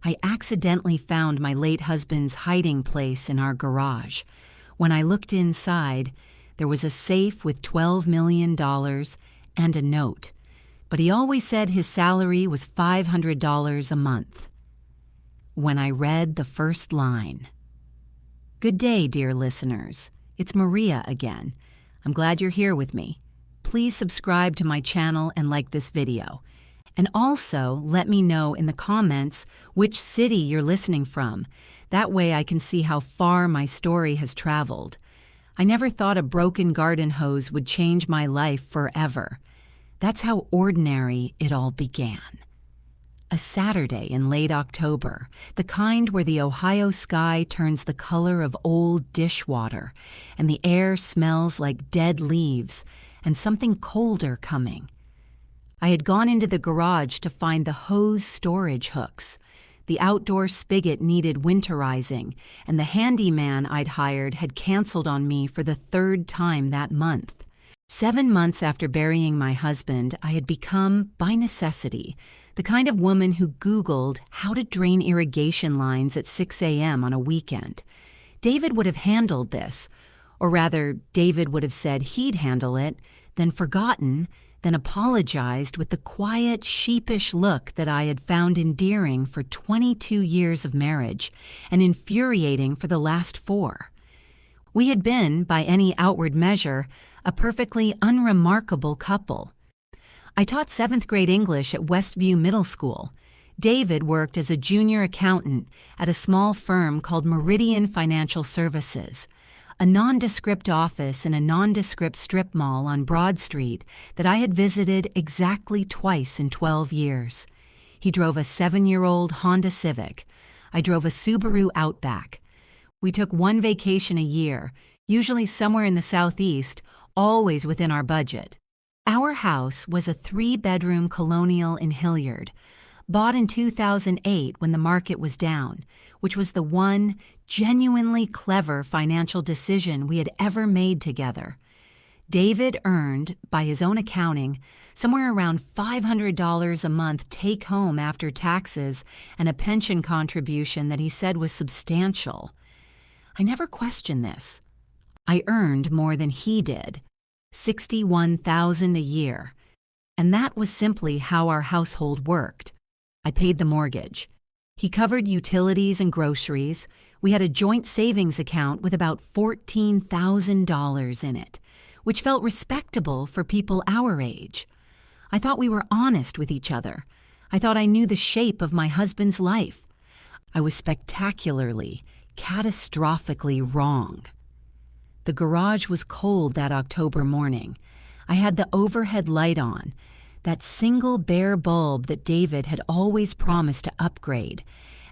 I accidentally found my late husband's hiding place in our garage. When I looked inside, there was a safe with $12 million and a note, but he always said his salary was $500 a month. When I read the first line. Good day, dear listeners. It's Maria again. I'm glad you're here with me. Please subscribe to my channel and like this video. And also, let me know in the comments which city you're listening from. That way I can see how far my story has traveled. I never thought a broken garden hose would change my life forever. That's how ordinary it all began. A Saturday in late October, the kind where the Ohio sky turns the color of old dishwater, and the air smells like dead leaves and something colder coming. I had gone into the garage to find the hose storage hooks. The outdoor spigot needed winterizing, and the handyman I'd hired had canceled on me for the third time that month. 7 months after burying my husband, I had become, by necessity, the kind of woman who Googled how to drain irrigation lines at 6 a.m. on a weekend. David would have handled this, or rather, David would have said he'd handle it, then forgotten, then apologized with the quiet, sheepish look that I had found endearing for 22 years of marriage and infuriating for the last 4. We had been, by any outward measure, a perfectly unremarkable couple. I taught 7th grade English at Westview Middle School. David worked as a junior accountant at a small firm called Meridian Financial Services, a nondescript office in a nondescript strip mall on Broad Street that I had visited exactly twice in 12 years. He drove a 7-year-old Honda Civic. I drove a Subaru Outback. We took one vacation a year, usually somewhere in the Southeast, always within our budget. Our house was a 3-bedroom colonial in Hilliard, bought in 2008 when the market was down, which was the one genuinely clever financial decision we had ever made together. David earned, by his own accounting, somewhere around $500 a month take-home after taxes and a pension contribution that he said was substantial. I never questioned this. I earned more than he did, $61,000 a year, and that was simply how our household worked. I paid the mortgage. He covered utilities and groceries. We had a joint savings account with about $14,000 in it, which felt respectable for people our age. I thought we were honest with each other. I thought I knew the shape of my husband's life. I was spectacularly, catastrophically wrong. The garage was cold that October morning. I had the overhead light on, that single bare bulb that David had always promised to upgrade,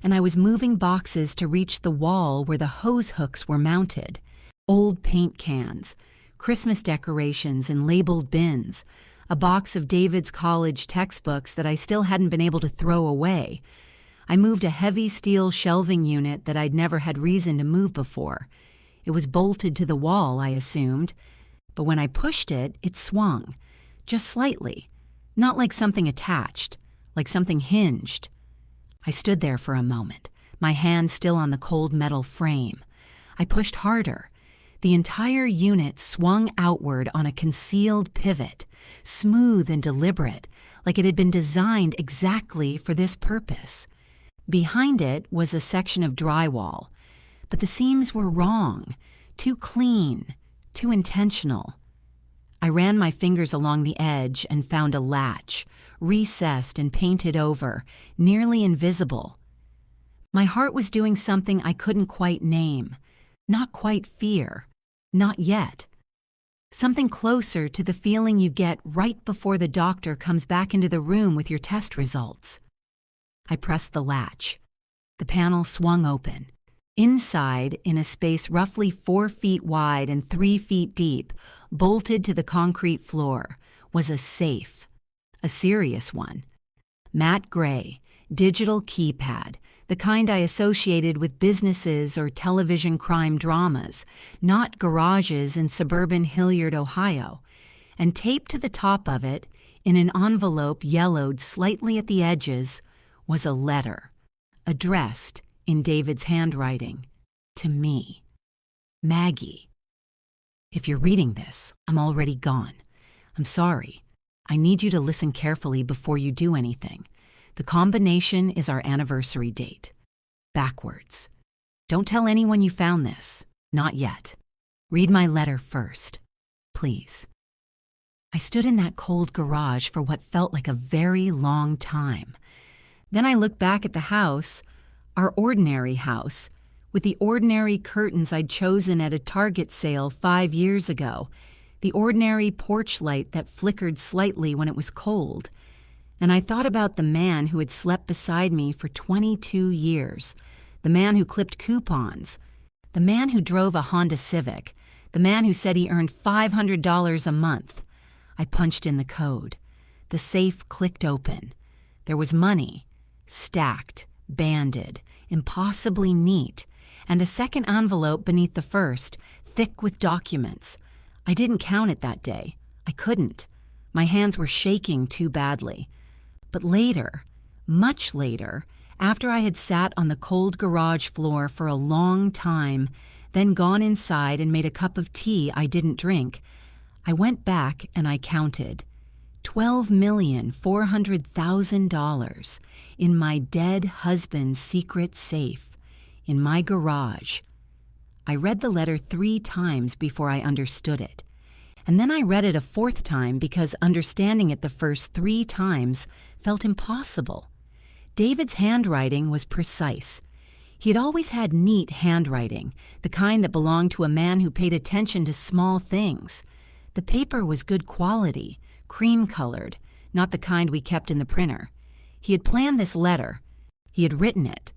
and I was moving boxes to reach the wall where the hose hooks were mounted. Old paint cans, Christmas decorations in labeled bins, a box of David's college textbooks that I still hadn't been able to throw away. I moved a heavy steel shelving unit that I'd never had reason to move before. It was bolted to the wall, I assumed, but when I pushed it, it swung, just slightly. Not like something attached, like something hinged. I stood there for a moment, my hand still on the cold metal frame. I pushed harder. The entire unit swung outward on a concealed pivot, smooth and deliberate, like it had been designed exactly for this purpose. Behind it was a section of drywall, but the seams were wrong, too clean, too intentional. I ran my fingers along the edge and found a latch, recessed and painted over, nearly invisible. My heart was doing something I couldn't quite name, not quite fear, not yet. Something closer to the feeling you get right before the doctor comes back into the room with your test results. I pressed the latch. The panel swung open. Inside, in a space roughly 4 feet wide and 3 feet deep, bolted to the concrete floor, was a safe, a serious one. Matte gray, digital keypad, the kind I associated with businesses or television crime dramas, not garages in suburban Hilliard, Ohio. And taped to the top of it, in an envelope yellowed slightly at the edges, was a letter. addressed in David's handwriting to me. Maggie. If you're reading this, I'm already gone. I'm sorry. I need you to listen carefully before you do anything. The combination is our anniversary date. Backwards. Don't tell anyone you found this. Not yet. Read my letter first. Please. I stood in that cold garage for what felt like a very long time. Then I looked back at the house, our ordinary house, with the ordinary curtains I'd chosen at a Target sale 5 years ago, the ordinary porch light that flickered slightly when it was cold. And I thought about the man who had slept beside me for 22 years, the man who clipped coupons, the man who drove a Honda Civic, the man who said he earned $500 a month. I punched in the code. The safe clicked open. There was money, stacked, banded, impossibly neat, and a second envelope beneath the first, thick with documents. I didn't count it that day. I couldn't. My hands were shaking too badly. But later, much later, after I had sat on the cold garage floor for a long time, then gone inside and made a cup of tea I didn't drink, I went back and I counted $12,400,000 in my dead husband's secret safe, in my garage. I read the letter 3 times before I understood it. And then I read it a 4th time because understanding it the first 3 times felt impossible. David's handwriting was precise. He had always had neat handwriting, the kind that belonged to a man who paid attention to small things. The paper was good quality, cream-colored, not the kind we kept in the printer. He had planned this letter. He had written it,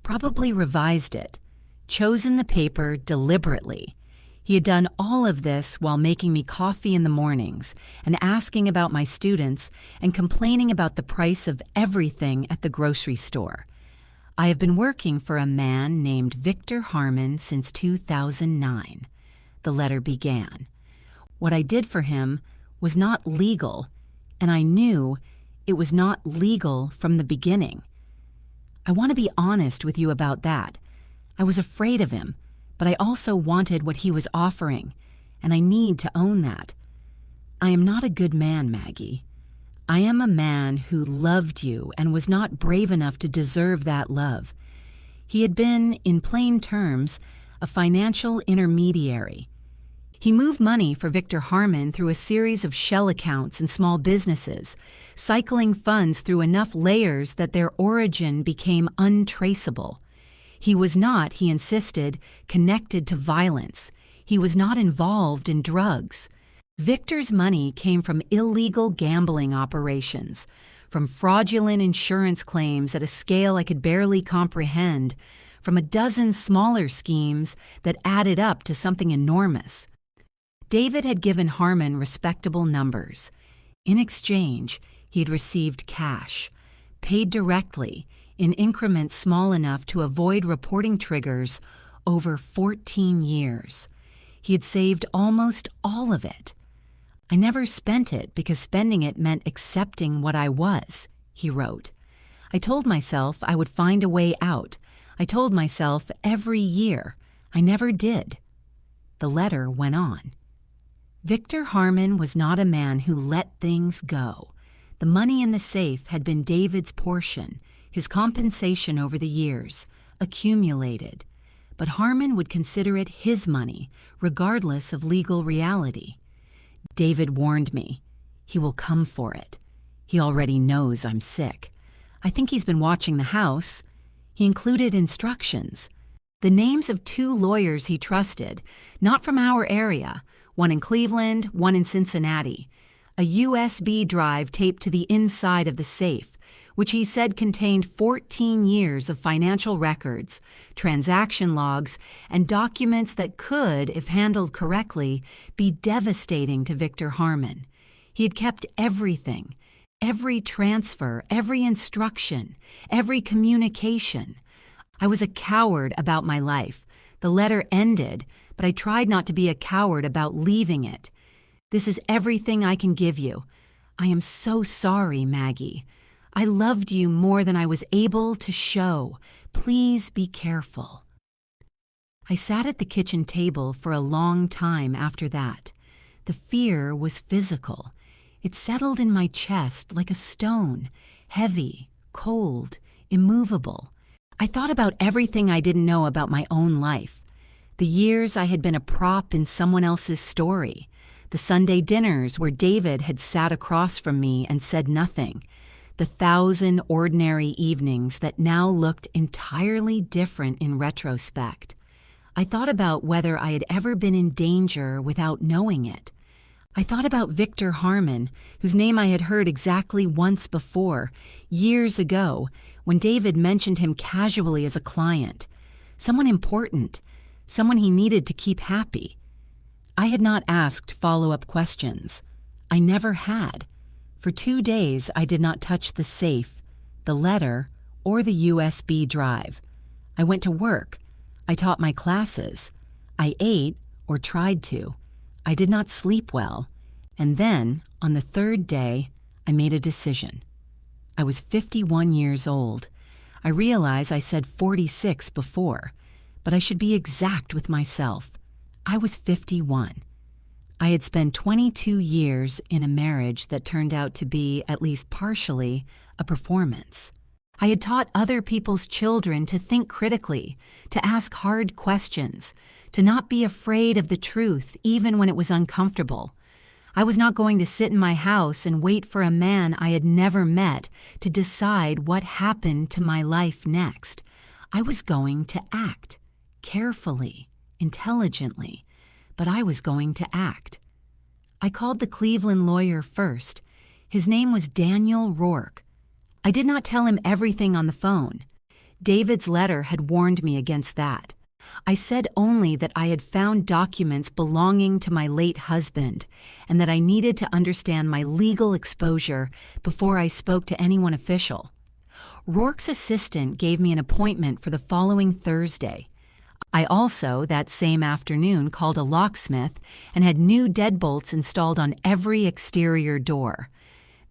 probably revised it, chosen the paper deliberately. He had done all of this while making me coffee in the mornings and asking about my students and complaining about the price of everything at the grocery store. I have been working for a man named Victor Harmon since 2009. The letter began. What I did for him was not legal, and I knew it was not legal from the beginning. I want to be honest with you about that. I was afraid of him, but I also wanted what he was offering, and I need to own that. I am not a good man, Maggie. I am a man who loved you and was not brave enough to deserve that love. He had been, in plain terms, a financial intermediary. He moved money for Victor Harmon through a series of shell accounts and small businesses, cycling funds through enough layers that their origin became untraceable. He was not, he insisted, connected to violence. He was not involved in drugs. Victor's money came from illegal gambling operations, from fraudulent insurance claims at a scale I could barely comprehend, from a dozen smaller schemes that added up to something enormous. David had given Harmon respectable numbers. In exchange, he had received cash, paid directly, in increments small enough to avoid reporting triggers, over 14 years. He had saved almost all of it. I never spent it because spending it meant accepting what I was, he wrote. I told myself I would find a way out. I told myself every year. I never did. The letter went on. Victor Harmon was not a man who let things go. The money in the safe had been David's portion, his compensation over the years, accumulated. But Harmon would consider it his money, regardless of legal reality. David warned me. He will come for it. He already knows I'm sick. I think he's been watching the house. He included instructions. The names of 2 lawyers he trusted, not from our area, one in Cleveland, one in Cincinnati. A USB drive taped to the inside of the safe, which he said contained 14 years of financial records, transaction logs, and documents that could, if handled correctly, be devastating to Victor Harmon. He had kept everything, every transfer, every instruction, every communication. I was a coward about my life. The letter ended, but I tried not to be a coward about leaving it. This is everything I can give you. I am so sorry, Maggie. I loved you more than I was able to show. Please be careful." I sat at the kitchen table for a long time after that. The fear was physical. It settled in my chest like a stone, heavy, cold, immovable. I thought about everything I didn't know about my own life. The years I had been a prop in someone else's story. The Sunday dinners where David had sat across from me and said nothing. The 1,000 ordinary evenings that now looked entirely different in retrospect. I thought about whether I had ever been in danger without knowing it. I thought about Victor Harmon, whose name I had heard exactly once before, years ago, when David mentioned him casually as a client. Someone important, someone he needed to keep happy. I had not asked follow-up questions. I never had. For 2 days, I did not touch the safe, the letter, or the USB drive. I went to work. I taught my classes. I ate, or tried to. I did not sleep well. And then, on the 3rd day, I made a decision. I was 51 years old. I realize I said 46 before, but I should be exact with myself. I was 51. I had spent 22 years in a marriage that turned out to be, at least partially, a performance. I had taught other people's children to think critically, to ask hard questions, to not be afraid of the truth even when it was uncomfortable. I was not going to sit in my house and wait for a man I had never met to decide what happened to my life next. I was going to act, carefully, intelligently, but I was going to act. I called the Cleveland lawyer first. His name was Daniel Rourke. I did not tell him everything on the phone. David's letter had warned me against that. I said only that I had found documents belonging to my late husband and that I needed to understand my legal exposure before I spoke to anyone official. Rourke's assistant gave me an appointment for the following Thursday. I also, that same afternoon, called a locksmith and had new deadbolts installed on every exterior door.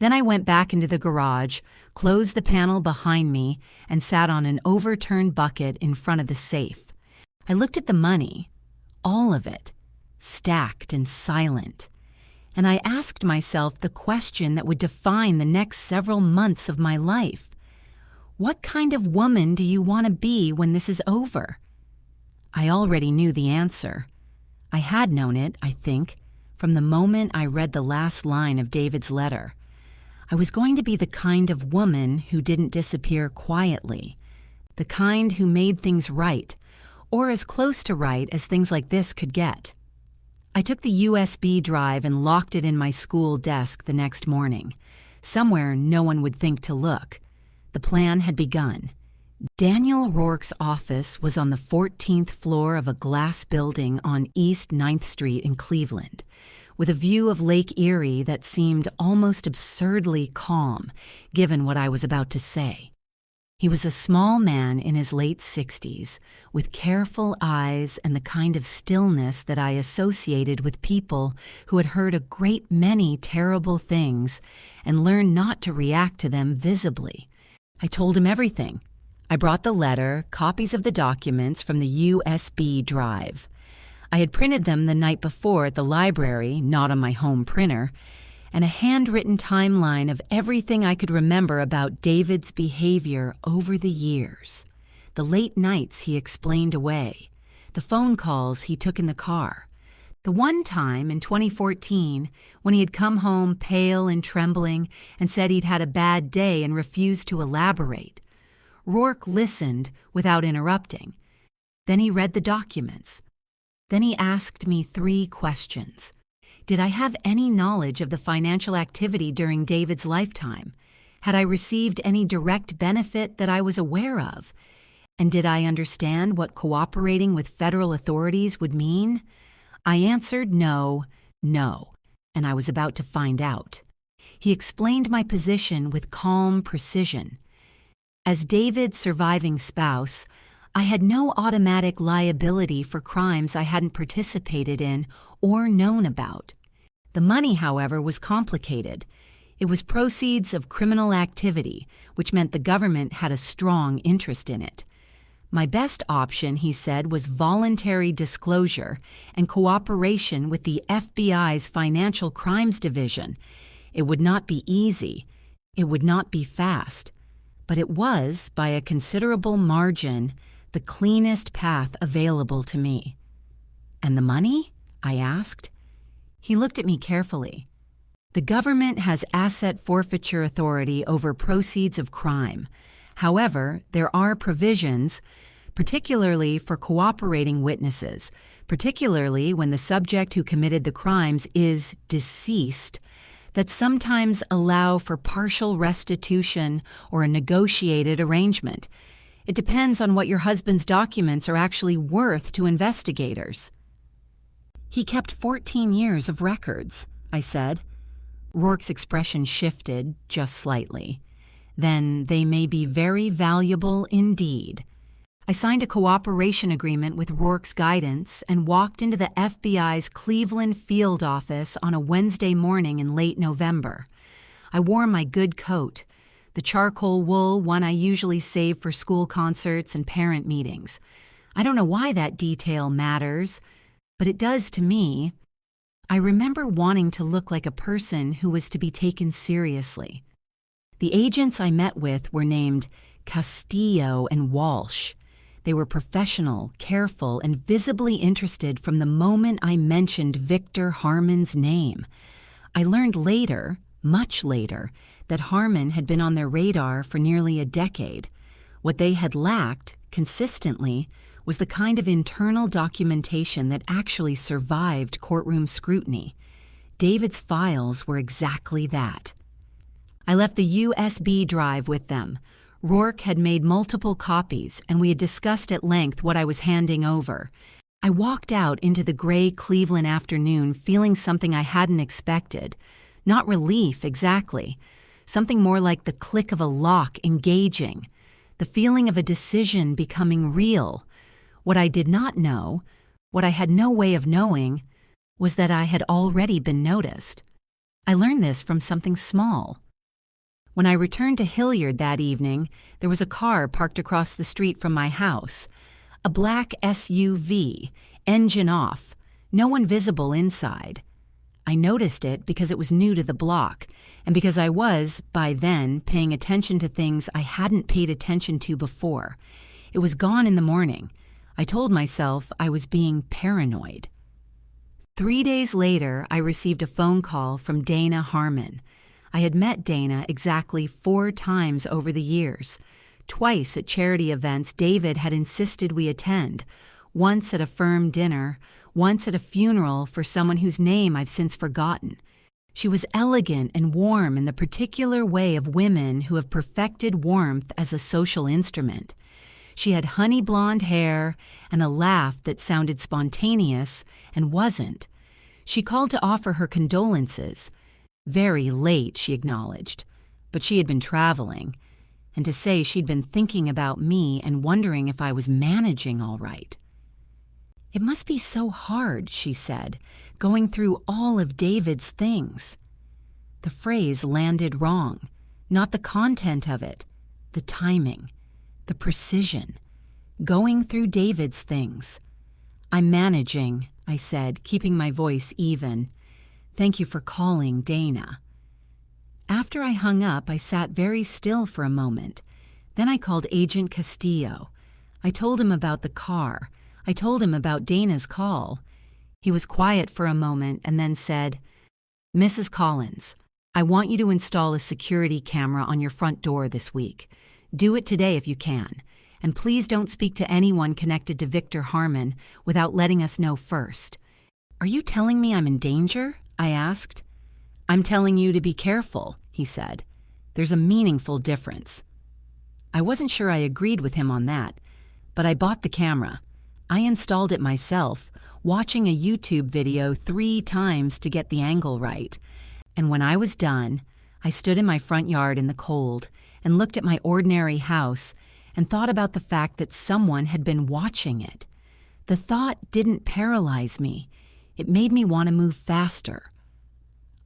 Then I went back into the garage, closed the panel behind me, and sat on an overturned bucket in front of the safe. I looked at the money, all of it, stacked and silent, and I asked myself the question that would define the next several months of my life. What kind of woman do you want to be when this is over? I already knew the answer. I had known it, I think, from the moment I read the last line of David's letter. I was going to be the kind of woman who didn't disappear quietly, the kind who made things right, or as close to right as things like this could get. I took the USB drive and locked it in my school desk the next morning, somewhere no one would think to look. The plan had begun. Daniel Rourke's office was on the 14th floor of a glass building on East 9th Street in Cleveland, with a view of Lake Erie that seemed almost absurdly calm, given what I was about to say. He was a small man in his late 60s, with careful eyes and the kind of stillness that I associated with people who had heard a great many terrible things and learned not to react to them visibly. I told him everything. I brought the letter, copies of the documents from the USB drive. I had printed them the night before at the library, not on my home printer, and a handwritten timeline of everything I could remember about David's behavior over the years. The late nights he explained away, the phone calls he took in the car, the one time in 2014 when he had come home pale and trembling and said he'd had a bad day and refused to elaborate. Rourke listened without interrupting. Then he read the documents. Then he asked me 3 questions. Did I have any knowledge of the financial activity during David's lifetime? Had I received any direct benefit that I was aware of? And did I understand what cooperating with federal authorities would mean? I answered no, and I was about to find out. He explained my position with calm precision. As David's surviving spouse, I had no automatic liability for crimes I hadn't participated in or known about. The money, however, was complicated. It was proceeds of criminal activity, which meant the government had a strong interest in it. My best option, he said, was voluntary disclosure and cooperation with the FBI's Financial Crimes Division. It would not be easy. It would not be fast. But it was, by a considerable margin, the cleanest path available to me. "And the money?" I asked. He looked at me carefully. "The government has asset forfeiture authority over proceeds of crime. However, there are provisions, particularly for cooperating witnesses, particularly when the subject who committed the crimes is deceased, that sometimes allow for partial restitution or a negotiated arrangement. It depends on what your husband's documents are actually worth to investigators." "He kept 14 years of records," I said. Rourke's expression shifted just slightly. "Then they may be very valuable indeed." I signed a cooperation agreement with Rourke's guidance and walked into the FBI's Cleveland field office on a Wednesday morning in late November. I wore my good coat, the charcoal wool one I usually save for school concerts and parent meetings. I don't know why that detail matters, but it does to me. I remember wanting to look like a person who was to be taken seriously. The agents I met with were named Castillo and Walsh. They were professional, careful, and visibly interested from the moment I mentioned Victor Harmon's name. I learned later, much later, that Harmon had been on their radar for nearly a decade. What they had lacked, consistently, was the kind of internal documentation that actually survived courtroom scrutiny. David's files were exactly that. I left the USB drive with them. Rourke had made multiple copies, and we had discussed at length what I was handing over. I walked out into the gray Cleveland afternoon feeling something I hadn't expected. Not relief, exactly. Something more like the click of a lock engaging. The feeling of a decision becoming real. What I did not know, what I had no way of knowing, was that I had already been noticed. I learned this from something small. When I returned to Hilliard that evening, there was a car parked across the street from my house. A black SUV, engine off, no one visible inside. I noticed it because it was new to the block, and because I was, by then, paying attention to things I hadn't paid attention to before. It was gone in the morning. I told myself I was being paranoid. 3 days later, I received a phone call from Dana Harmon. I had met Dana exactly 4 times over the years. Twice at charity events David had insisted we attend, once at a firm dinner, once at a funeral for someone whose name I've since forgotten. She was elegant and warm in the particular way of women who have perfected warmth as a social instrument. She had honey blonde hair and a laugh that sounded spontaneous and wasn't. She called to offer her condolences. Very late, she acknowledged, but she had been traveling, and to say she'd been thinking about me and wondering if I was managing all right. "It must be so hard," she said, "going through all of David's things." The phrase landed wrong, not the content of it, the timing. The precision. Going through David's things. "I'm managing," I said, keeping my voice even. "Thank you for calling, Dana." After I hung up, I sat very still for a moment. Then I called Agent Castillo. I told him about the car. I told him about Dana's call. He was quiet for a moment and then said, "Mrs. Collins, I want you to install a security camera on your front door this week. Do it today if you can, and please don't speak to anyone connected to Victor Harmon without letting us know first." "Are you telling me I'm in danger?" I asked. "I'm telling you to be careful," he said. "There's a meaningful difference." I wasn't sure I agreed with him on that, but I bought the camera. I installed it myself, watching a YouTube video 3 times to get the angle right. And when I was done, I stood in my front yard in the cold and looked at my ordinary house and thought about the fact that someone had been watching it. The thought didn't paralyze me. It made me want to move faster.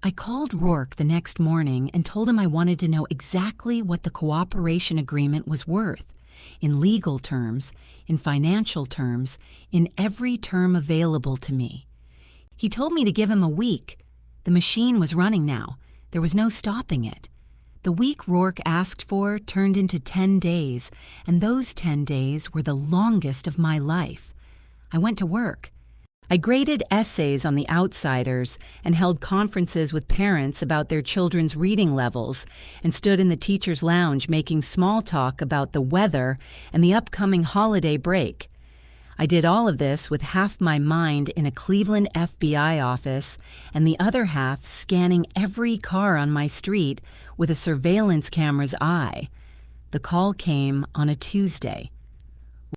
I called Rourke the next morning and told him I wanted to know exactly what the cooperation agreement was worth, in legal terms, in financial terms, in every term available to me. He told me to give him a week. The machine was running now. There was no stopping it. The week Rourke asked for turned into 10 days, and those 10 days were the longest of my life. I went to work. I graded essays on the outsiders and held conferences with parents about their children's reading levels and stood in the teacher's lounge making small talk about the weather and the upcoming holiday break. I did all of this with half my mind in a Cleveland FBI office and the other half scanning every car on my street with a surveillance camera's eye. The call came on a Tuesday.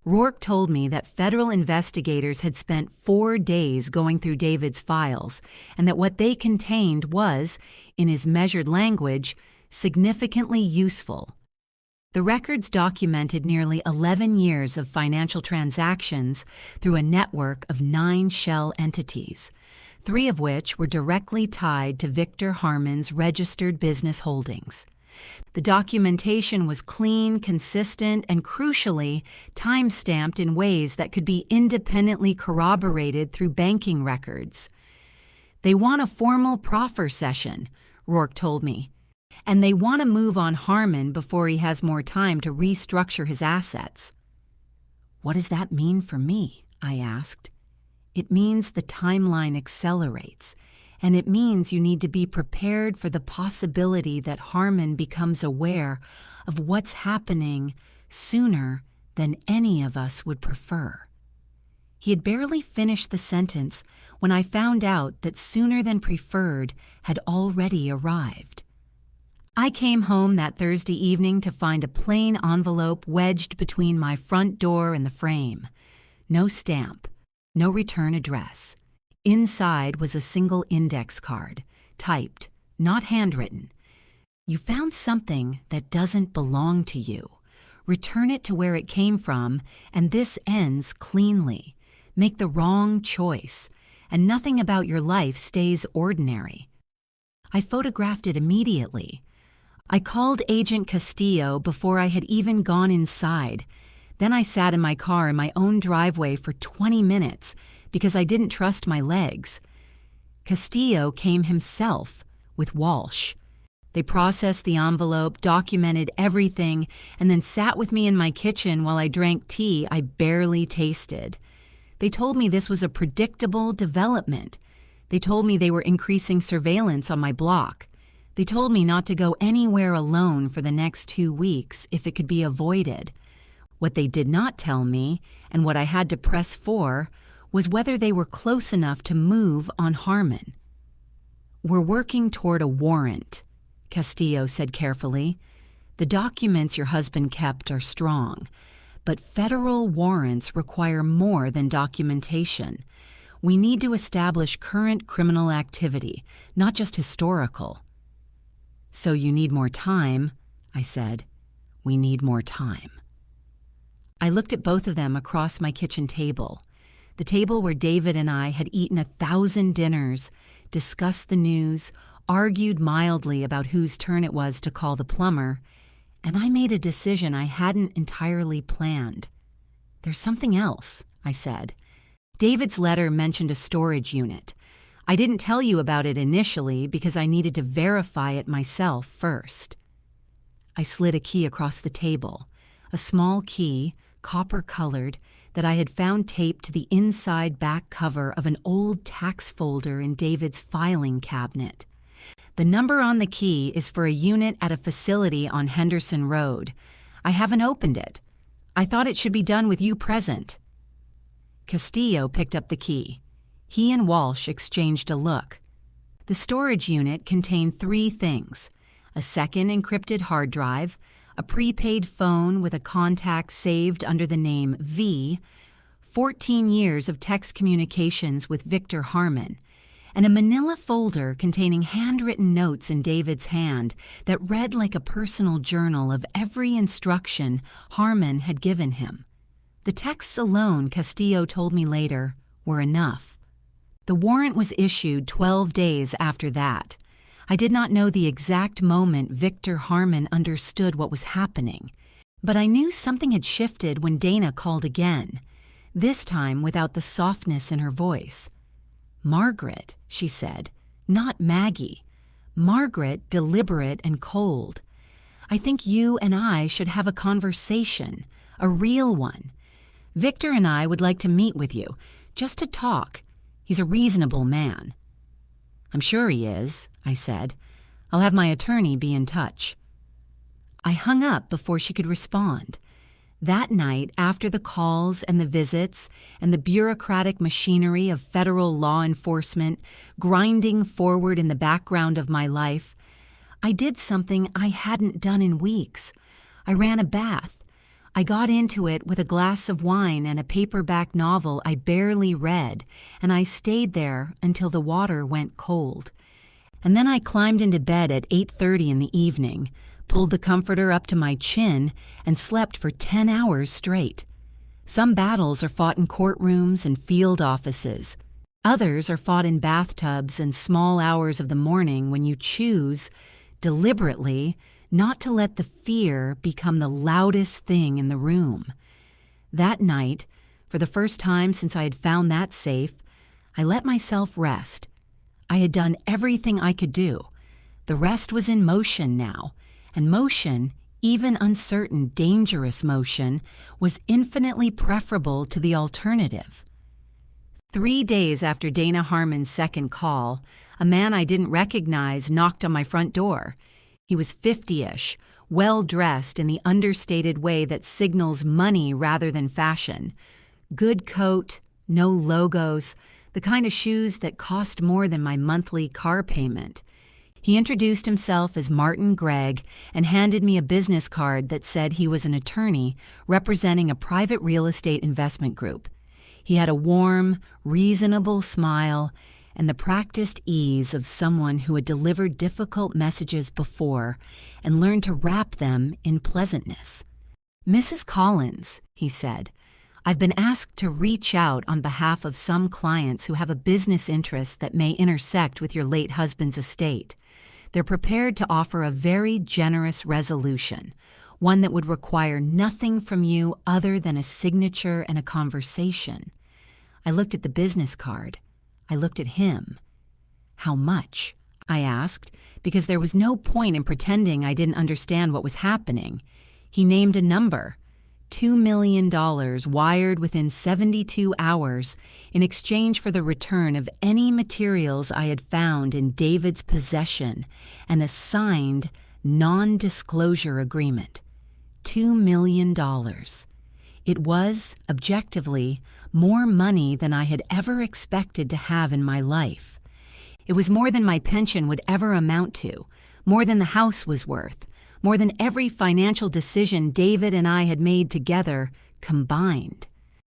Rourke told me that federal investigators had spent 4 days going through David's files and that what they contained was, in his measured language, significantly useful. The records documented nearly 11 years of financial transactions through a network of 9 shell entities, 3 of which were directly tied to Victor Harmon's registered business holdings. The documentation was clean, consistent, and crucially, time-stamped in ways that could be independently corroborated through banking records. They want a formal proffer session, Rourke told me, and they want to move on Harmon before he has more time to restructure his assets. What does that mean for me? I asked. It means the timeline accelerates. And it means you need to be prepared for the possibility that Harmon becomes aware of what's happening sooner than any of us would prefer. He had barely finished the sentence when I found out that sooner than preferred had already arrived. I came home that Thursday evening to find a plain envelope wedged between my front door and the frame. No stamp, no return address. Inside was a single index card, typed, not handwritten. You found something that doesn't belong to you. Return it to where it came from, and this ends cleanly. Make the wrong choice, and nothing about your life stays ordinary. I photographed it immediately. I called Agent Castillo before I had even gone inside. Then I sat in my car in my own driveway for 20 minutes, because I didn't trust my legs. Castillo came himself with Walsh. They processed the envelope, documented everything, and then sat with me in my kitchen while I drank tea I barely tasted. They told me this was a predictable development. They told me they were increasing surveillance on my block. They told me not to go anywhere alone for the next 2 weeks if it could be avoided. What they did not tell me, and what I had to press for, was whether they were close enough to move on Harmon. We're working toward a warrant, Castillo said carefully. The documents your husband kept are strong, but federal warrants require more than documentation. We need to establish current criminal activity, not just historical. So you need more time, I said. We need more time. I looked at both of them across my kitchen table. The table where David and I had eaten 1,000 dinners, discussed the news, argued mildly about whose turn it was to call the plumber, and I made a decision I hadn't entirely planned. There's something else, I said. David's letter mentioned a storage unit. I didn't tell you about it initially because I needed to verify it myself first. I slid a key across the table, a small key, copper-colored, that I had found taped to the inside back cover of an old tax folder in David's filing cabinet. The number on the key is for a unit at a facility on Henderson Road. I haven't opened it. I thought it should be done with you present. Castillo picked up the key. He and Walsh exchanged a look. The storage unit contained 3 things: a second encrypted hard drive, a prepaid phone with a contact saved under the name V, 14 years of text communications with Victor Harmon, and a manila folder containing handwritten notes in David's hand that read like a personal journal of every instruction Harmon had given him. The texts alone, Castillo told me later, were enough. The warrant was issued 12 days after that. I did not know the exact moment Victor Harmon understood what was happening, but I knew something had shifted when Dana called again, this time without the softness in her voice. "Margaret," she said, "not Maggie. Margaret, deliberate and cold. I think you and I should have a conversation, a real one. Victor and I would like to meet with you, just to talk. He's a reasonable man." "I'm sure he is," I said. "I'll have my attorney be in touch." I hung up before she could respond. That night, after the calls and the visits and the bureaucratic machinery of federal law enforcement grinding forward in the background of my life, I did something I hadn't done in weeks. I ran a bath. I got into it with a glass of wine and a paperback novel I barely read, and I stayed there until the water went cold. And then I climbed into bed at 8:30 in the evening, pulled the comforter up to my chin, and slept for 10 hours straight. Some battles are fought in courtrooms and field offices. Others are fought in bathtubs and small hours of the morning when you choose, deliberately, not to let the fear become the loudest thing in the room. That night, for the first time since I had found that safe, I let myself rest. I had done everything I could do. The rest was in motion now, and motion, even uncertain, dangerous motion, was infinitely preferable to the alternative. 3 days after Dana Harmon's second call, a man I didn't recognize knocked on my front door. He was 50-ish, well-dressed in the understated way that signals money rather than fashion. Good coat, no logos, the kind of shoes that cost more than my monthly car payment. He introduced himself as Martin Gregg and handed me a business card that said he was an attorney representing a private real estate investment group. He had a warm, reasonable smile and the practiced ease of someone who had delivered difficult messages before and learned to wrap them in pleasantness. "Mrs. Collins," he said, "I've been asked to reach out on behalf of some clients who have a business interest that may intersect with your late husband's estate. They're prepared to offer a very generous resolution, one that would require nothing from you other than a signature and a conversation." I looked at the business card. I looked at him. "How much?" I asked, because there was no point in pretending I didn't understand what was happening. He named a number. $2 million wired within 72 hours in exchange for the return of any materials I had found in David's possession and a signed non-disclosure agreement. $2 million. It was, objectively, more money than I had ever expected to have in my life. It was more than my pension would ever amount to, more than the house was worth, more than every financial decision David and I had made together combined.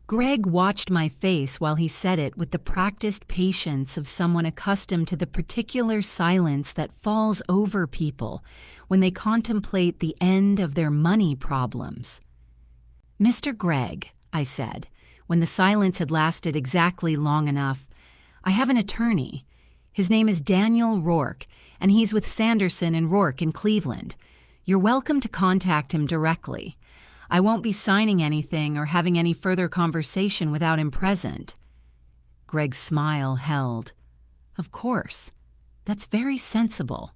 Greg watched my face while he said it with the practiced patience of someone accustomed to the particular silence that falls over people when they contemplate the end of their money problems. "Mr. Gregg," I said, when the silence had lasted exactly long enough, "I have an attorney. His name is Daniel Rourke, and he's with Sanderson and Rourke in Cleveland. You're welcome to contact him directly. I won't be signing anything or having any further conversation without him present." Greg's smile held. "Of course. That's very sensible.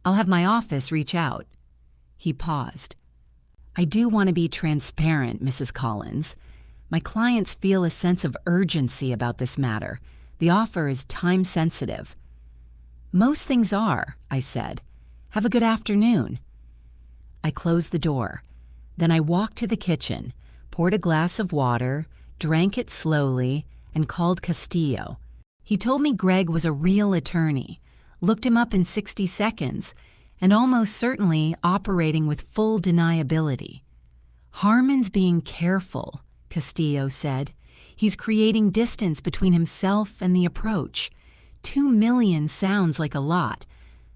I'll have my office reach out." He paused. "I do want to be transparent, Mrs. Collins. My clients feel a sense of urgency about this matter. The offer is time-sensitive." "Most things are," I said. "Have a good afternoon." I closed the door. Then I walked to the kitchen, poured a glass of water, drank it slowly, and called Castillo. He told me Greg was a real attorney, looked him up in 60 seconds, and almost certainly operating with full deniability. "Harmon's being careful," Castillo said. "He's creating distance between himself and the approach. 2 million sounds like a lot,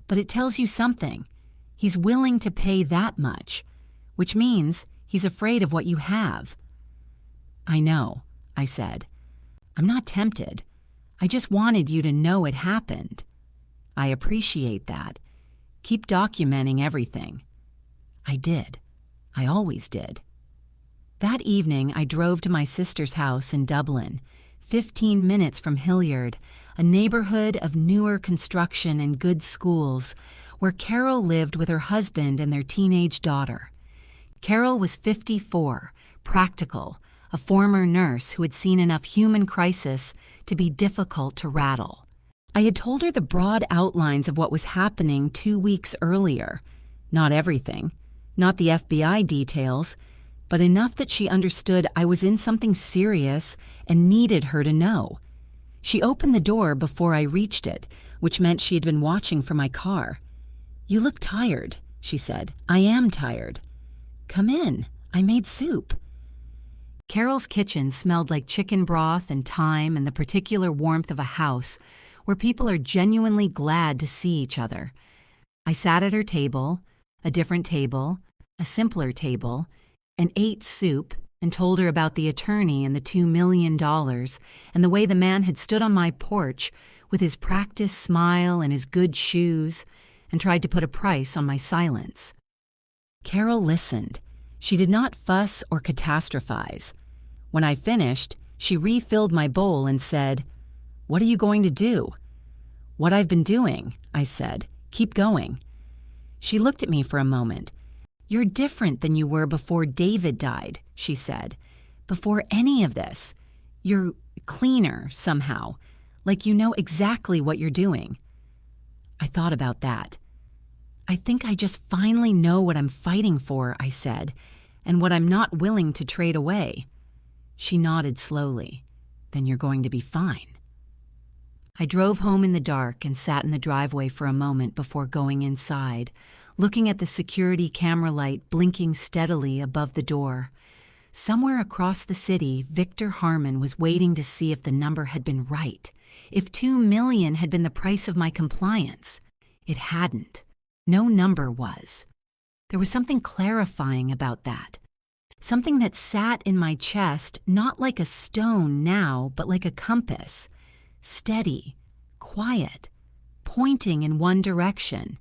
but it tells you something. He's willing to pay that much, which means he's afraid of what you have." "I know," I said. "I'm not tempted. I just wanted you to know it happened." I appreciate that. Keep documenting everything." I did. I always did. That evening, I drove to my sister's house in Dublin, 15 minutes from Hilliard, a neighborhood of newer construction and good schools, where Carol lived with her husband and their teenage daughter. Carol was 54, practical, a former nurse who had seen enough human crisis to be difficult to rattle. I had told her the broad outlines of what was happening 2 weeks earlier. Not everything, not the FBI details, but enough that she understood I was in something serious and needed her to know. She opened the door before I reached it, which meant she had been watching for my car. "You look tired," she said. "I am tired." "Come in. I made soup." Carol's kitchen smelled like chicken broth and thyme and the particular warmth of a house where people are genuinely glad to see each other. I sat at her table, a different table, a simpler table, and ate soup and told her about the attorney and the $2 million and the way the man had stood on my porch with his practiced smile and his good shoes and tried to put a price on my silence. Carol listened. She did not fuss or catastrophize. When I finished, she refilled my bowl and said, "What are you going to do?" "What I've been doing," I said. "Keep going." She looked at me for a moment. "You're different than you were before David died," she said. "Before any of this. You're cleaner somehow, like you know exactly what you're doing." I thought about that. "I think I just finally know what I'm fighting for," I said, "and what I'm not willing to trade away." She nodded slowly. "Then you're going to be fine." I drove home in the dark and sat in the driveway for a moment before going inside, looking at the security camera light blinking steadily above the door. Somewhere across the city, Victor Harmon was waiting to see if the number had been right, if $2 million had been the price of my compliance. It hadn't. No number was. There was something clarifying about that. Something that sat in my chest, not like a stone now, but like a compass. Steady, quiet, pointing in one direction.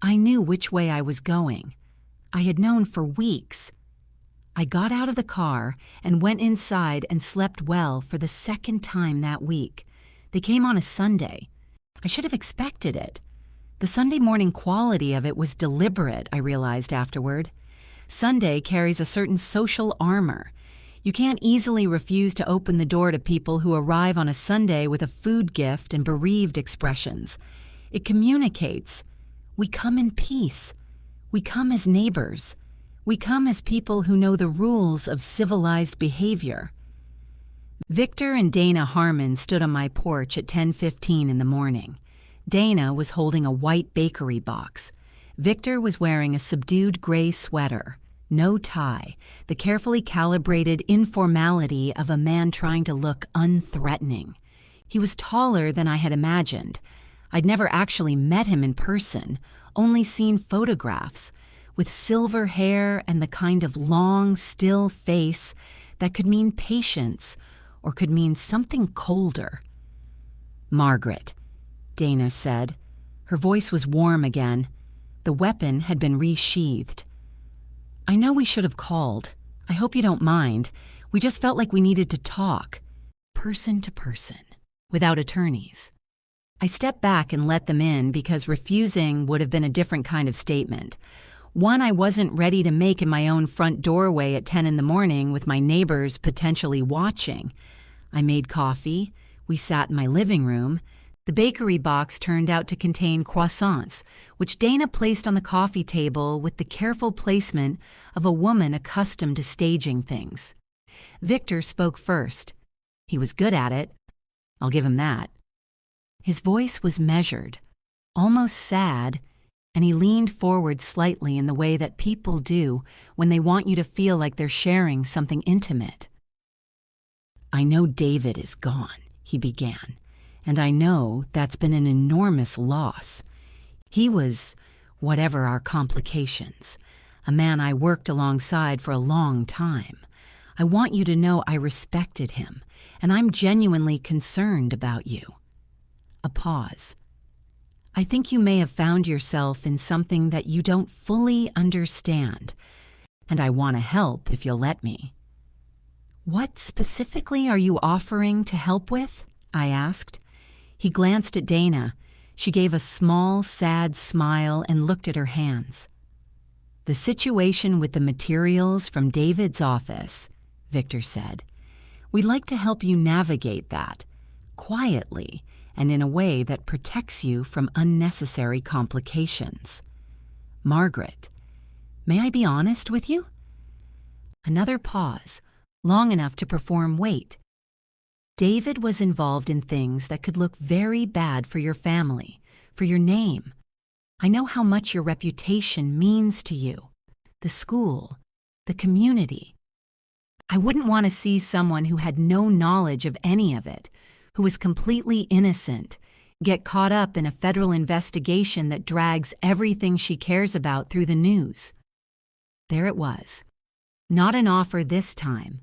I knew which way I was going. I had known for weeks. I got out of the car and went inside and slept well for the second time that week. They came on a Sunday. I should have expected it. The Sunday morning quality of it was deliberate, I realized afterward. Sunday carries a certain social armor. You can't easily refuse to open the door to people who arrive on a Sunday with a food gift and bereaved expressions. It communicates. We come in peace. We come as neighbors. We come as people who know the rules of civilized behavior. Victor and Dana Harmon stood on my porch at 10:15 in the morning. Dana was holding a white bakery box. Victor was wearing a subdued gray sweater, no tie, the carefully calibrated informality of a man trying to look unthreatening. He was taller than I had imagined. I'd never actually met him in person, only seen photographs, with silver hair and the kind of long, still face that could mean patience or could mean something colder. "Margaret," Dana said. Her voice was warm again. The weapon had been resheathed. "I know we should have called. I hope you don't mind. We just felt like we needed to talk, person to person, without attorneys." I stepped back and let them in because refusing would have been a different kind of statement. One I wasn't ready to make in my own front doorway at 10 in the morning with my neighbors potentially watching. I made coffee. We sat in my living room. The bakery box turned out to contain croissants, which Dana placed on the coffee table with the careful placement of a woman accustomed to staging things. Victor spoke first. He was good at it. I'll give him that. His voice was measured, almost sad, and he leaned forward slightly in the way that people do when they want you to feel like they're sharing something intimate. "I know David is gone," he began. "And I know that's been an enormous loss. He was, whatever our complications, a man I worked alongside for a long time. I want you to know I respected him, and I'm genuinely concerned about you." A pause. I think you may have found yourself in something that you don't fully understand, and I want to help if you'll let me." "What specifically are you offering to help with?" I asked. He glanced at Dana. She gave a small, sad smile and looked at her hands. "The situation with the materials from David's office," Victor said. "We'd like to help you navigate that, quietly and in a way that protects you from unnecessary complications. Margaret, may I be honest with you?" Another pause, long enough to perform weight. "David was involved in things that could look very bad for your family, for your name. I know how much your reputation means to you, the school, the community. I wouldn't want to see someone who had no knowledge of any of it, who was completely innocent, get caught up in a federal investigation that drags everything she cares about through the news." There it was. Not an offer this time,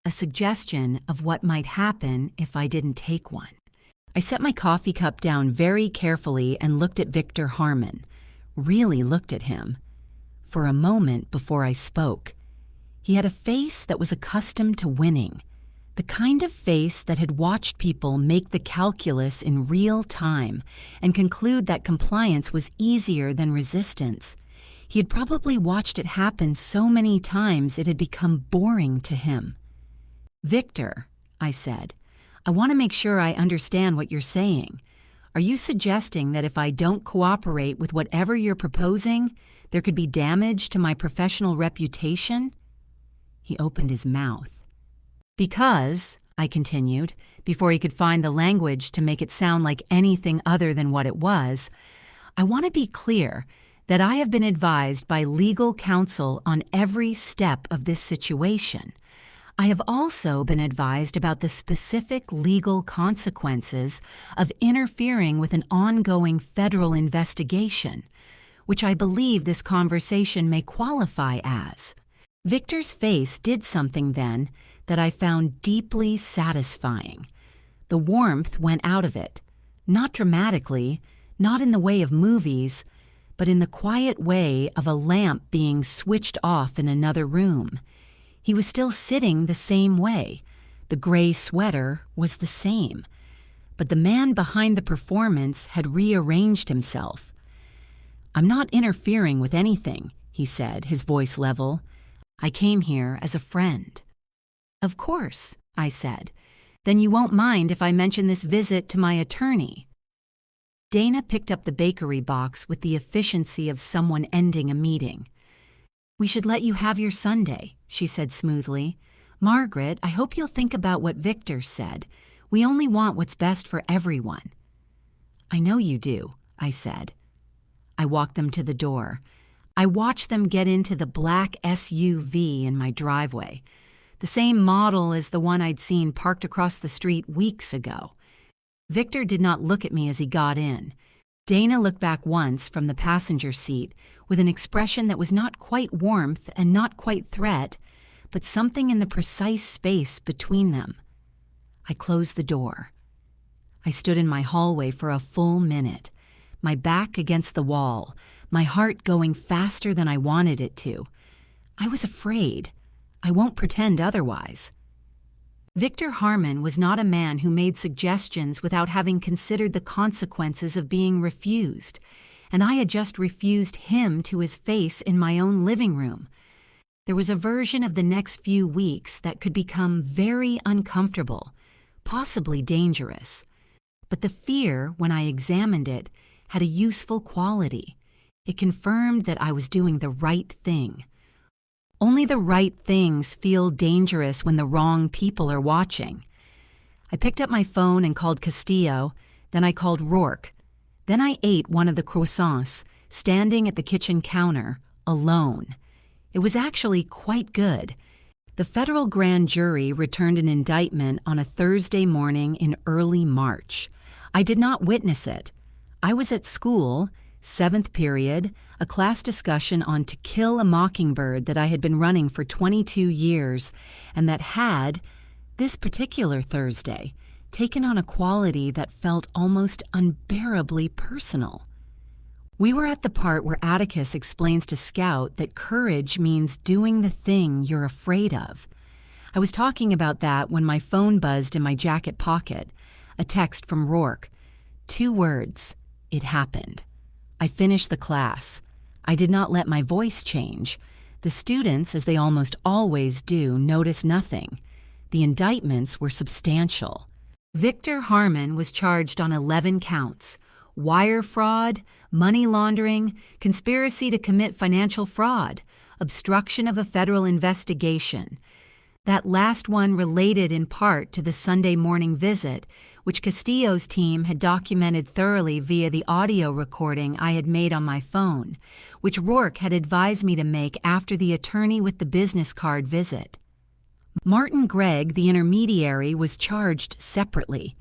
a suggestion of what might happen if I didn't take one. I set my coffee cup down very carefully and looked at Victor Harmon, really looked at him. For a moment before I spoke, he had a face that was accustomed to winning, the kind of face that had watched people make the calculus in real time and conclude that compliance was easier than resistance. He had probably watched it happen so many times it had become boring to him. "Victor," I said, "I want to make sure I understand what you're saying. Are you suggesting that if I don't cooperate with whatever you're proposing, there could be damage to my professional reputation?" He opened his mouth. "Because," I continued, before he could find the language to make it sound like anything other than what it was, "I want to be clear that I have been advised by legal counsel on every step of this situation. I have also been advised about the specific legal consequences of interfering with an ongoing federal investigation, which I believe this conversation may qualify as." Victor's face did something then that I found deeply satisfying. The warmth went out of it, not dramatically, not in the way of movies, but in the quiet way of a lamp being switched off in another room. He was still sitting the same way. The gray sweater was the same. But the man behind the performance had rearranged himself. "I'm not interfering with anything," he said, his voice level. "I came here as a friend." "Of course," I said. "Then you won't mind if I mention this visit to my attorney." Dana picked up the bakery box with the efficiency of someone ending a meeting. "We should let you have your Sunday," she said smoothly. "Margaret, I hope you'll think about what Victor said. We only want what's best for everyone." "I know you do," I said. I walked them to the door. I watched them get into the black SUV in my driveway, the same model as the one I'd seen parked across the street weeks ago. Victor did not look at me as he got in. Dana looked back once from the passenger seat with an expression that was not quite warmth and not quite threat, but something in the precise space between them. I closed the door. I stood in my hallway for a full minute, my back against the wall, my heart going faster than I wanted it to. I was afraid. I won't pretend otherwise. Victor Harmon was not a man who made suggestions without having considered the consequences of being refused, and I had just refused him to his face in my own living room. There was a version of the next few weeks that could become very uncomfortable, possibly dangerous. But the fear, when I examined it, had a useful quality. It confirmed that I was doing the right thing. Only the right things feel dangerous when the wrong people are watching. I picked up my phone and called Castillo, then I called Rourke. Then I ate one of the croissants, standing at the kitchen counter, alone. It was actually quite good. The federal grand jury returned an indictment on a Thursday morning in early March. I did not witness it. I was at school, 7th period, a class discussion on To Kill a Mockingbird that I had been running for 22 years and that had, this particular Thursday, taken on a quality that felt almost unbearably personal. We were at the part where Atticus explains to Scout that courage means doing the thing you're afraid of. I was talking about that when my phone buzzed in my jacket pocket. A text from Rourke. 2 words. It happened. I finished the class. I did not let my voice change. The students, as they almost always do, noticed nothing. The indictments were substantial. Victor Harmon was charged on 11 counts. Wire fraud, money laundering, conspiracy to commit financial fraud, obstruction of a federal investigation. That last one related in part to the Sunday morning visit, which Castillo's team had documented thoroughly via the audio recording I had made on my phone, which Rourke had advised me to make after the attorney with the business card visit. Martin Gregg, the intermediary, was charged separately.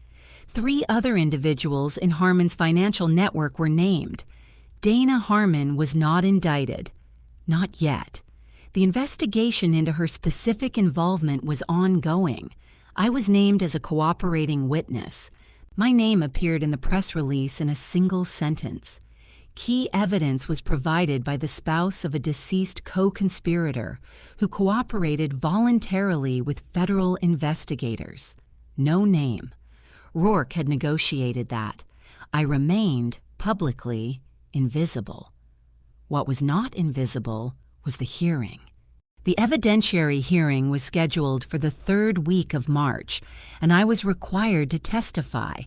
3 other individuals in Harmon's financial network were named. Dana Harmon was not indicted. Not yet. The investigation into her specific involvement was ongoing. I was named as a cooperating witness. My name appeared in the press release in a single sentence. Key evidence was provided by the spouse of a deceased co-conspirator who cooperated voluntarily with federal investigators. No name. Rourke had negotiated that. I remained, publicly, invisible. What was not invisible was the hearing. The evidentiary hearing was scheduled for the 3rd week of March, and I was required to testify,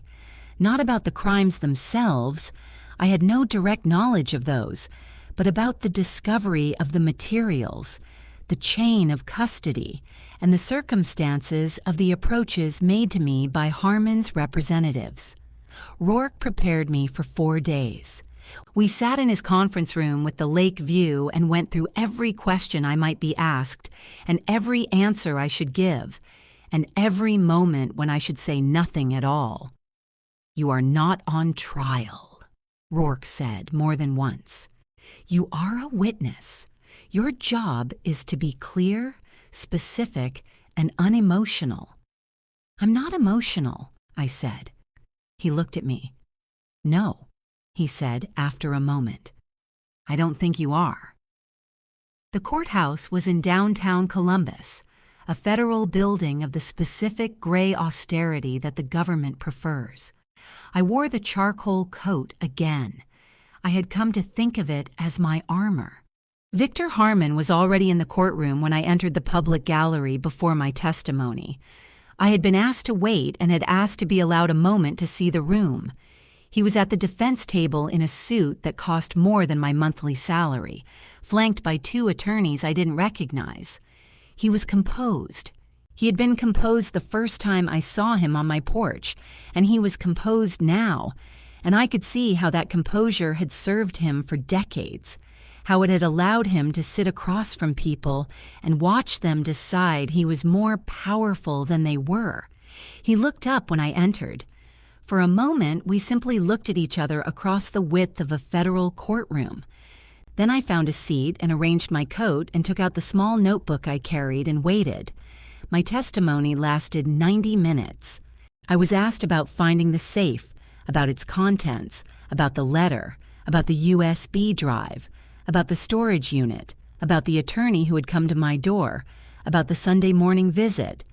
not about the crimes themselves. I had no direct knowledge of those, but about the discovery of the materials, the chain of custody, and the circumstances of the approaches made to me by Harmon's representatives. Rourke prepared me for 4 days. We sat in his conference room with the lake view and went through every question I might be asked, and every answer I should give, and every moment when I should say nothing at all. "You are not on trial," Rourke said more than once. "You are a witness. Your job is to be clear, specific, and unemotional." "I'm not emotional," I said. He looked at me. "No," he said after a moment. "I don't think you are." The courthouse was in downtown Columbus, a federal building of the specific gray austerity that the government prefers. I wore the charcoal coat again. I had come to think of it as my armor. Victor Harmon was already in the courtroom when I entered the public gallery before my testimony. I had been asked to wait and had asked to be allowed a moment to see the room. He was at the defense table in a suit that cost more than my monthly salary, flanked by 2 attorneys I didn't recognize. He was composed. He had been composed the first time I saw him on my porch, and he was composed now, and I could see how that composure had served him for decades, how it had allowed him to sit across from people and watch them decide he was more powerful than they were. He looked up when I entered. For a moment, we simply looked at each other across the width of a federal courtroom. Then I found a seat and arranged my coat and took out the small notebook I carried and waited. My testimony lasted 90 minutes. I was asked about finding the safe, about its contents, about the letter, about the USB drive, about the storage unit, about the attorney who had come to my door, about the Sunday morning visit.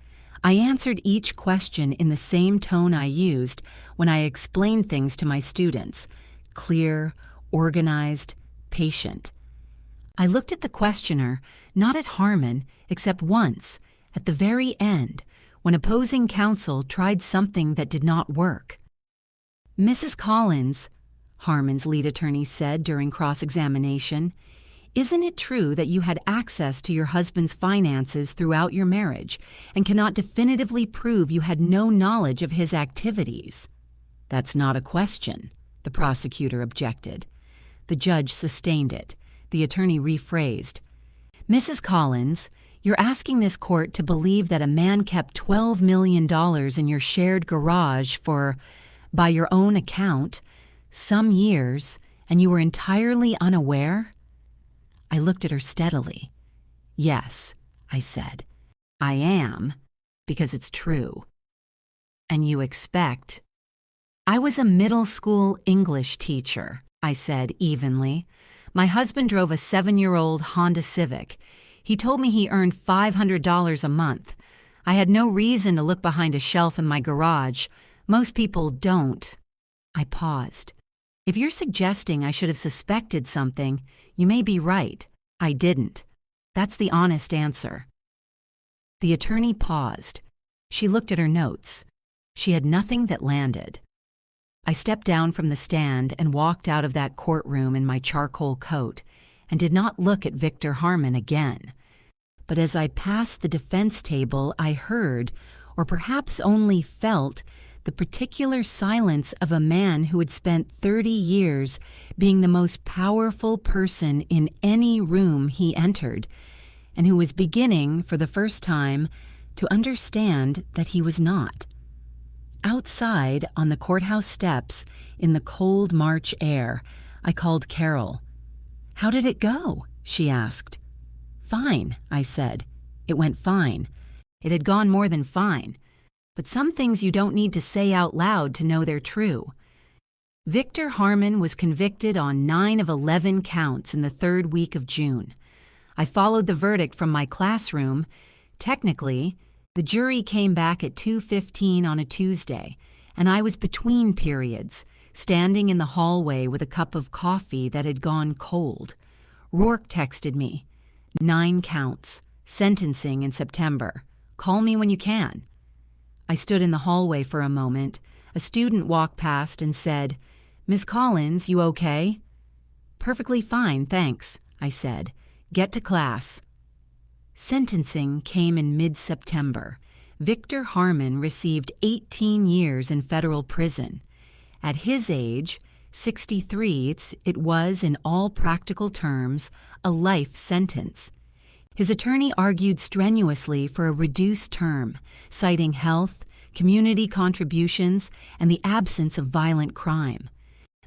I answered each question in the same tone I used when I explained things to my students: clear, organized, patient. I looked at the questioner, not at Harmon, except once, at the very end, when opposing counsel tried something that did not work. "Mrs. Collins," Harmon's lead attorney said during cross-examination, "isn't it true that you had access to your husband's finances throughout your marriage and cannot definitively prove you had no knowledge of his activities?" "That's not a question," the prosecutor objected. The judge sustained it. The attorney rephrased. "Mrs. Collins, you're asking this court to believe that a man kept $12 million in your shared garage for, by your own account, some years, and you were entirely unaware?" I looked at her steadily. "Yes," I said. "I am, because it's true." "And you expect—" "I was a middle school English teacher," I said evenly. My husband drove a 7-year-old Honda Civic. He told me he earned $500 a month. I had no reason to look behind a shelf in my garage. Most people don't. I paused. If you're suggesting I should have suspected something, you may be right. I didn't. That's the honest answer. The attorney paused. She looked at her notes. She had nothing that landed. I stepped down from the stand and walked out of that courtroom in my charcoal coat and did not look at Victor Harmon again. But as I passed the defense table, I heard, or perhaps only felt, the particular silence of a man who had spent 30 years being the most powerful person in any room he entered, and who was beginning, for the first time, to understand that he was not. Outside, on the courthouse steps, in the cold March air, I called Carol. "How did it go?" she asked. "Fine," I said. It went fine. It had gone more than fine. But some things you don't need to say out loud to know they're true. Victor Harmon was convicted on 9 of 11 counts in the 3rd week of June. I followed the verdict from my classroom. Technically, the jury came back at 2:15 on a Tuesday, and I was between periods, standing in the hallway with a cup of coffee that had gone cold. Rourke texted me, 9 counts, sentencing in September. Call me when you can. I stood in the hallway for a moment. A student walked past and said, "Miss Collins, you okay?" "Perfectly fine, thanks," I said. "Get to class." Sentencing came in mid-September. Victor Harmon received 18 years in federal prison. At his age, 63, it was, in all practical terms, a life sentence. His attorney argued strenuously for a reduced term, citing health, community contributions, and the absence of violent crime.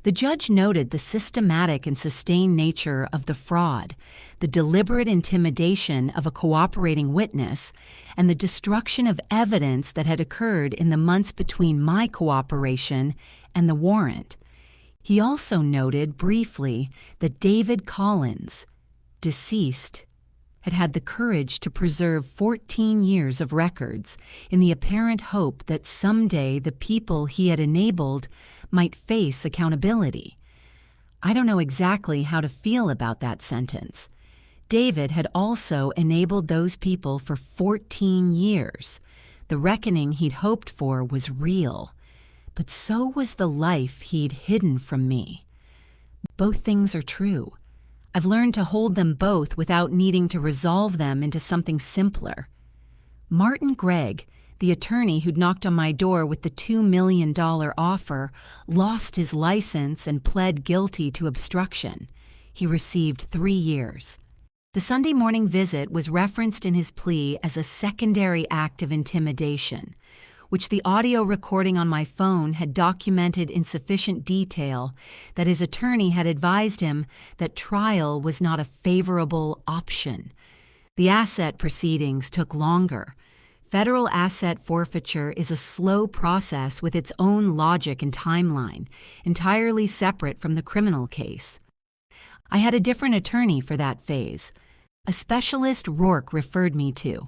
The judge noted the systematic and sustained nature of the fraud, the deliberate intimidation of a cooperating witness, and the destruction of evidence that had occurred in the months between my cooperation and the warrant. He also noted briefly that David Collins, deceased, had had the courage to preserve 14 years of records in the apparent hope that someday the people he had enabled might face accountability. I don't know exactly how to feel about that sentence. David had also enabled those people for 14 years. The reckoning he'd hoped for was real, but so was the life he'd hidden from me. Both things are true. I've learned to hold them both without needing to resolve them into something simpler. Martin Gregg, the attorney who'd knocked on my door with the $2 million offer, lost his license and pled guilty to obstruction. He received 3 years. The Sunday morning visit was referenced in his plea as a secondary act of intimidation, which the audio recording on my phone had documented in sufficient detail that his attorney had advised him that trial was not a favorable option. The asset proceedings took longer. Federal asset forfeiture is a slow process with its own logic and timeline, entirely separate from the criminal case. I had a different attorney for that phase. A specialist Rourke referred me to,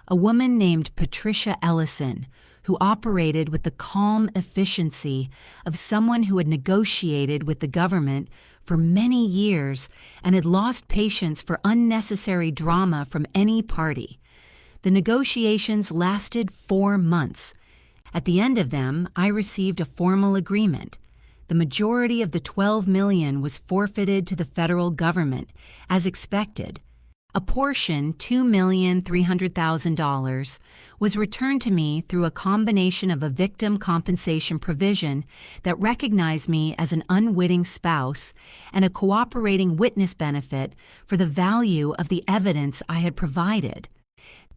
a woman named Patricia Ellison, who operated with the calm efficiency of someone who had negotiated with the government for many years and had lost patience for unnecessary drama from any party. The negotiations lasted 4 months. At the end of them, I received a formal agreement. The majority of the $12 million was forfeited to the federal government, as expected. A portion, $2,300,000, was returned to me through a combination of a victim compensation provision that recognized me as an unwitting spouse and a cooperating witness benefit for the value of the evidence I had provided.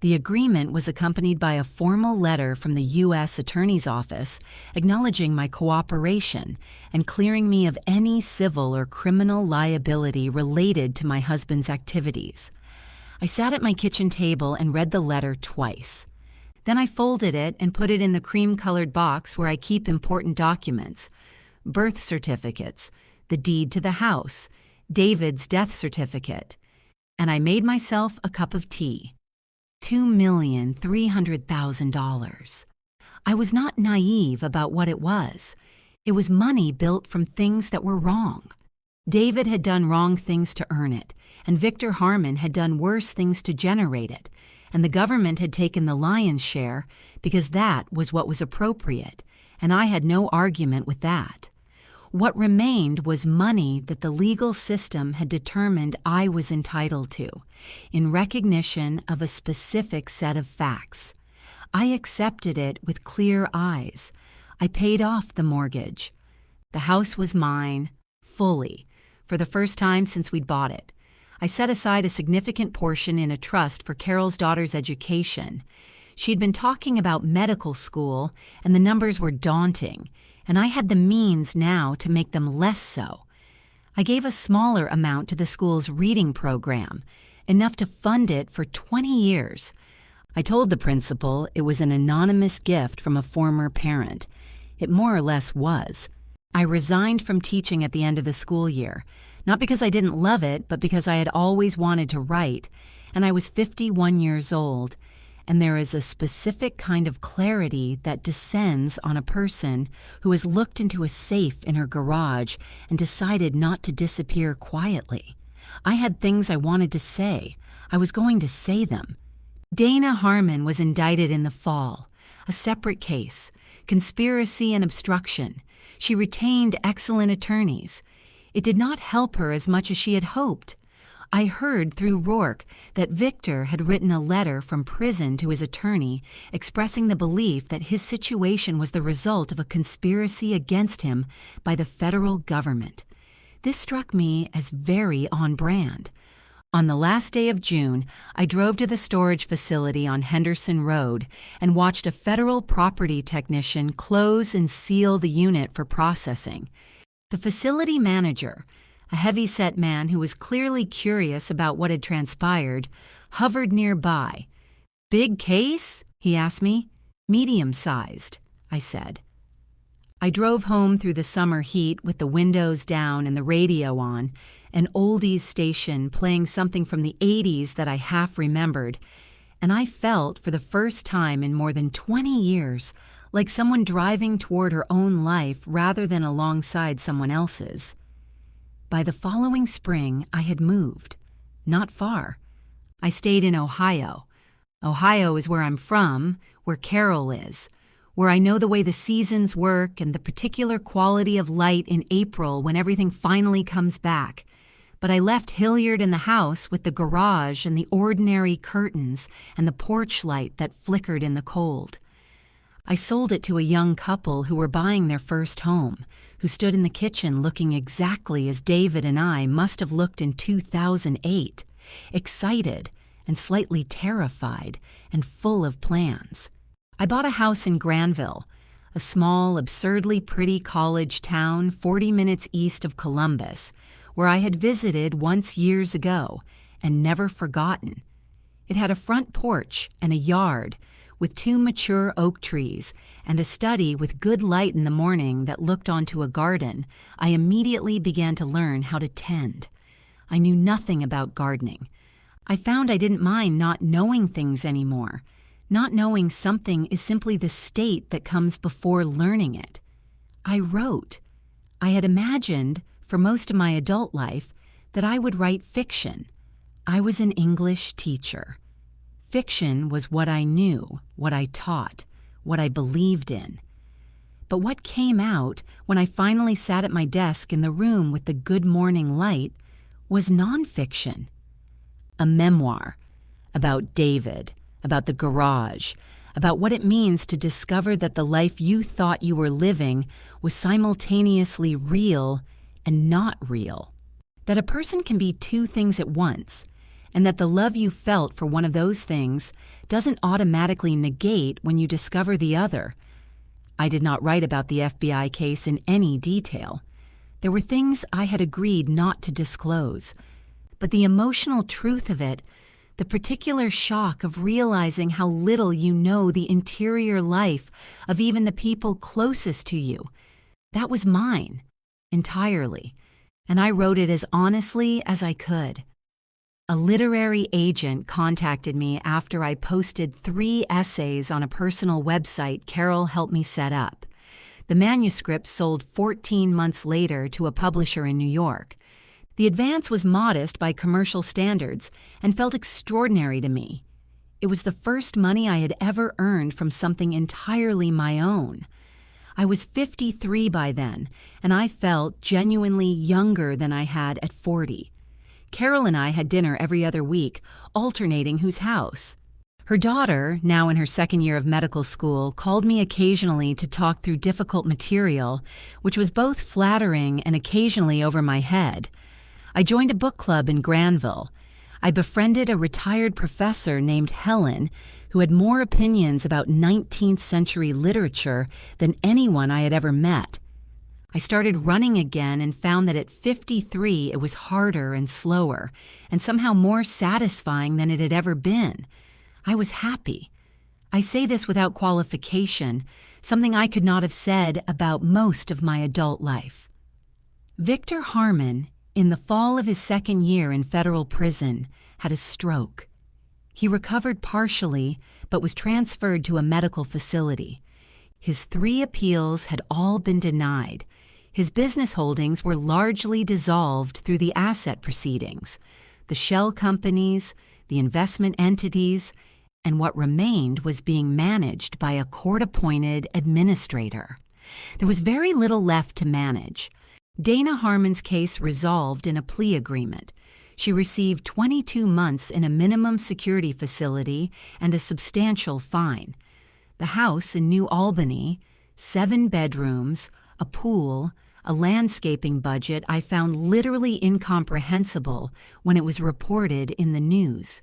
The agreement was accompanied by a formal letter from the U.S. Attorney's Office acknowledging my cooperation and clearing me of any civil or criminal liability related to my husband's activities. I sat at my kitchen table and read the letter twice. Then I folded it and put it in the cream-colored box where I keep important documents: birth certificates, the deed to the house, David's death certificate, and I made myself a cup of tea. $2,300,000. I was not naive about what it was. It was money built from things that were wrong. David had done wrong things to earn it, and Victor Harmon had done worse things to generate it, and the government had taken the lion's share because that was what was appropriate, and I had no argument with that. What remained was money that the legal system had determined I was entitled to, in recognition of a specific set of facts. I accepted it with clear eyes. I paid off the mortgage. The house was mine, fully, for the first time since we'd bought it. I set aside a significant portion in a trust for Carol's daughter's education. She'd been talking about medical school, and the numbers were daunting, and I had the means now to make them less so. I gave a smaller amount to the school's reading program, enough to fund it for 20 years. I told the principal it was an anonymous gift from a former parent. It more or less was. I resigned from teaching at the end of the school year, not because I didn't love it, but because I had always wanted to write, and I was 51 years old, and there is a specific kind of clarity that descends on a person who has looked into a safe in her garage and decided not to disappear quietly. I had things I wanted to say. I was going to say them. Dana Harmon was indicted in the fall, a separate case, conspiracy and obstruction. She retained excellent attorneys. It did not help her as much as she had hoped. I heard through Rourke that Victor had written a letter from prison to his attorney expressing the belief that his situation was the result of a conspiracy against him by the federal government. This struck me as very on brand. On the last day of June, I drove to the storage facility on Henderson Road and watched a federal property technician close and seal the unit for processing. The facility manager, a heavy-set man who was clearly curious about what had transpired, hovered nearby. "Big case?" he asked me. "Medium-sized," I said. I drove home through the summer heat with the windows down and the radio on, an oldies station playing something from the 80s that I half remembered, and I felt for the first time in more than 20 years like someone driving toward her own life rather than alongside someone else's. By the following spring, I had moved. Not far. I stayed in Ohio. Ohio is where I'm from, where Carol is, where I know the way the seasons work and the particular quality of light in April when everything finally comes back. But I left Hilliard in the house with the garage and the ordinary curtains and the porch light that flickered in the cold. I sold it to a young couple who were buying their first home, who stood in the kitchen looking exactly as David and I must have looked in 2008, excited and slightly terrified and full of plans. I bought a house in Granville, a small, absurdly pretty college town 40 minutes east of Columbus, where I had visited once years ago and never forgotten. It had a front porch and a yard with 2 mature oak trees and a study with good light in the morning that looked onto a garden I immediately began to learn how to tend. I knew nothing about gardening. I found I didn't mind not knowing things anymore. Not knowing something is simply the state that comes before learning it. I wrote. I had imagined, for most of my adult life, that I would write fiction. I was an English teacher. Fiction was what I knew, what I taught, what I believed in. But what came out when I finally sat at my desk in the room with the good morning light was nonfiction. A memoir about David, about the garage, about what it means to discover that the life you thought you were living was simultaneously real and not real. That a person can be 2 things at once, and that the love you felt for one of those things doesn't automatically negate when you discover the other. I did not write about the FBI case in any detail. There were things I had agreed not to disclose. But the emotional truth of it, the particular shock of realizing how little you know the interior life of even the people closest to you, that was mine, entirely. and I wrote it as honestly as I could. A literary agent contacted me after I posted 3 essays on a personal website Carol helped me set up. The manuscript sold 14 months later to a publisher in New York. The advance was modest by commercial standards and felt extraordinary to me. It was the first money I had ever earned from something entirely my own. I was 53 by then, and I felt genuinely younger than I had at 40. Carol and I had dinner every other week, alternating whose house. Her daughter, now in her second year of medical school, called me occasionally to talk through difficult material, which was both flattering and occasionally over my head. I joined a book club in Granville. I befriended a retired professor named Helen, who had more opinions about 19th century literature than anyone I had ever met. I started running again and found that at 53 it was harder and slower, and somehow more satisfying than it had ever been. I was happy. I say this without qualification, something I could not have said about most of my adult life. Victor Harmon, in the fall of his second year in federal prison, had a stroke. He recovered partially, but was transferred to a medical facility. His 3 appeals had all been denied. His business holdings were largely dissolved through the asset proceedings, the shell companies, the investment entities, and what remained was being managed by a court-appointed administrator. There was very little left to manage. Dana Harmon's case resolved in a plea agreement. She received 22 months in a minimum security facility and a substantial fine. The house in New Albany, 7 bedrooms, a pool, a landscaping budget I found literally incomprehensible when it was reported in the news,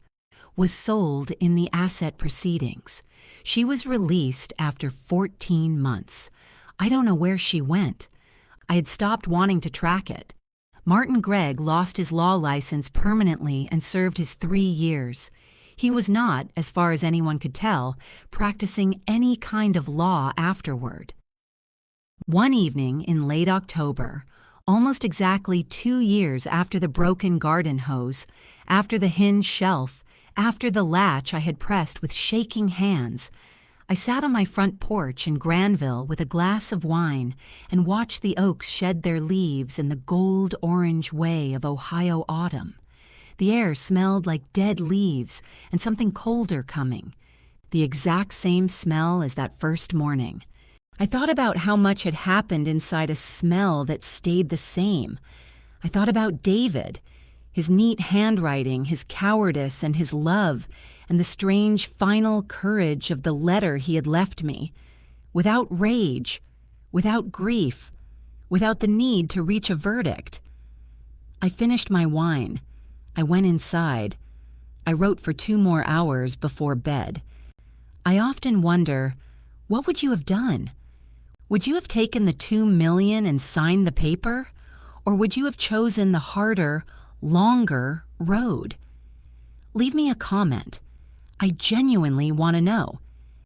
was sold in the asset proceedings. She was released after 14 months. I don't know where she went. I had stopped wanting to track it. Martin Gregg lost his law license permanently and served his 3 years. He was not, as far as anyone could tell, practicing any kind of law afterward. One evening in late October, almost exactly 2 years after the broken garden hose, after the hinged shelf, after the latch I had pressed with shaking hands, I sat on my front porch in Granville with a glass of wine and watched the oaks shed their leaves in the gold-orange way of Ohio autumn. The air smelled like dead leaves and something colder coming, the exact same smell as that first morning. I thought about how much had happened inside a smell that stayed the same. I thought about David, his neat handwriting, his cowardice, and his love, and the strange final courage of the letter he had left me. Without rage, without grief, without the need to reach a verdict. I finished my wine. I went inside. I wrote for 2 more hours before bed. I often wonder, what would you have done? Would you have taken the $2 million and signed the paper? Or would you have chosen the harder, longer road? Leave me a comment. I genuinely want to know.